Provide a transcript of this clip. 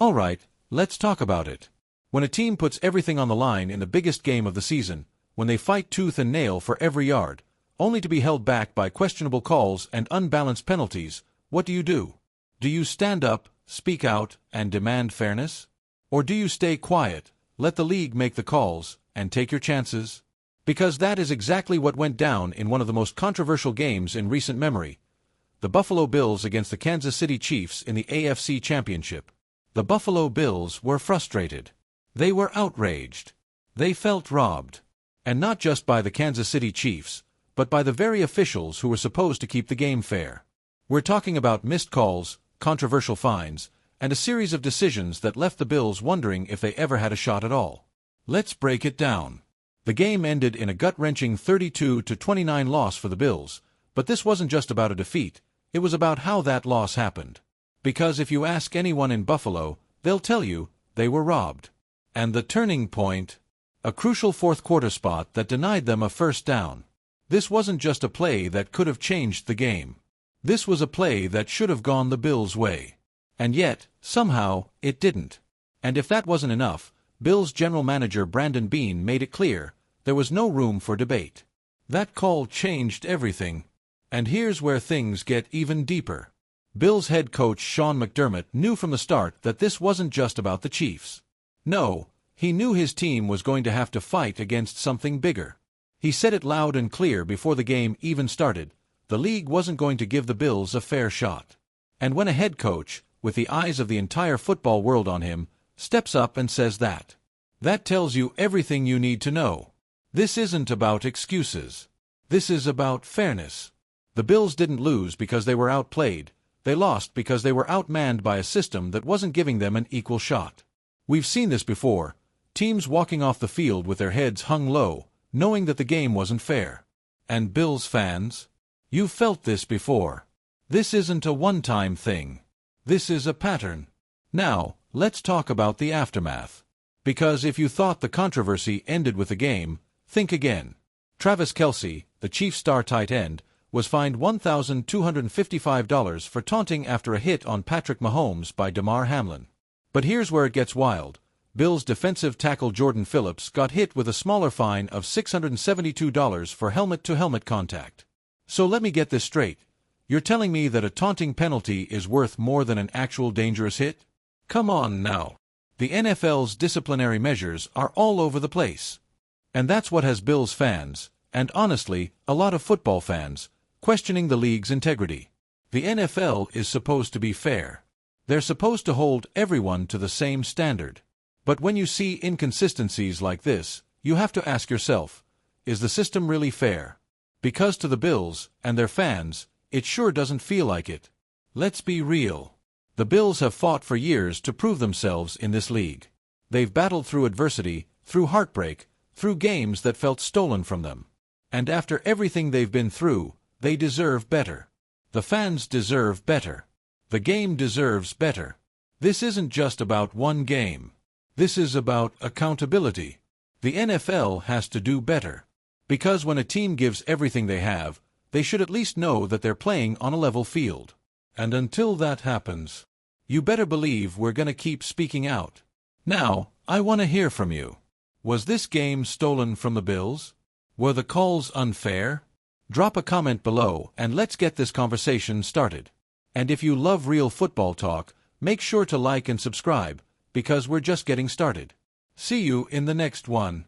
Alright, let's talk about it. When a team puts everything on the line in the biggest game of the season, when they fight tooth and nail for every yard, only to be held back by questionable calls and unbalanced penalties, what do? Do you stand up, speak out, and demand fairness? Or do you stay quiet, let the league make the calls, and take your chances? Because that is exactly what went down in one of the most controversial games in recent memory. The Buffalo Bills against the Kansas City Chiefs in the AFC Championship. The Buffalo Bills were frustrated. They were outraged. They felt robbed. And not just by the Kansas City Chiefs, but by the very officials who were supposed to keep the game fair. We're talking about missed calls, controversial fines, and a series of decisions that left the Bills wondering if they ever had a shot at all. Let's break it down. The game ended in a gut-wrenching 32-29 loss for the Bills, but this wasn't just about a defeat, it was about how that loss happened. Because if you ask anyone in Buffalo, they'll tell you they were robbed. And the turning point? A crucial fourth-quarter spot that denied them a first down. This wasn't just a play that could have changed the game. This was a play that should have gone the Bills' way. And yet, somehow, it didn't. And if that wasn't enough, Bills general manager Brandon Beane made it clear there was no room for debate. That call changed everything. And here's where things get even deeper. Bills head coach Sean McDermott knew from the start that this wasn't just about the Chiefs. No, he knew his team was going to have to fight against something bigger. He said it loud and clear before the game even started. The league wasn't going to give the Bills a fair shot. And when a head coach, with the eyes of the entire football world on him, steps up and says that, that tells you everything you need to know. This isn't about excuses. This is about fairness. The Bills didn't lose because they were outplayed. They lost because they were outmanned by a system that wasn't giving them an equal shot. We've seen this before. Teams walking off the field with their heads hung low, knowing that the game wasn't fair. And Bills fans? You've felt this before. This isn't a one-time thing. This is a pattern. Now, let's talk about the aftermath. Because if you thought the controversy ended with the game, think again. Travis Kelce, the Chiefs' star tight end, was fined $1,255 for taunting after a hit on Patrick Mahomes by Damar Hamlin. But here's where it gets wild. Bills defensive tackle Jordan Phillips got hit with a smaller fine of $672 for helmet-to-helmet contact. So let me get this straight. You're telling me that a taunting penalty is worth more than an actual dangerous hit? Come on now. The NFL's disciplinary measures are all over the place. And that's what has Bills fans, and honestly, a lot of football fans, questioning the league's integrity. The NFL is supposed to be fair. They're supposed to hold everyone to the same standard. But when you see inconsistencies like this, you have to ask yourself, is the system really fair? Because to the Bills, and their fans, it sure doesn't feel like it. Let's be real. The Bills have fought for years to prove themselves in this league. They've battled through adversity, through heartbreak, through games that felt stolen from them. And after everything they've been through, they deserve better. The fans deserve better. The game deserves better. This isn't just about one game. This is about accountability. The NFL has to do better. Because when a team gives everything they have, they should at least know that they're playing on a level field. And until that happens, you better believe we're gonna keep speaking out. Now, I want to hear from you. Was this game stolen from the Bills? Were the calls unfair? Drop a comment below and let's get this conversation started. And if you love real football talk, make sure to like and subscribe, because we're just getting started. See you in the next one.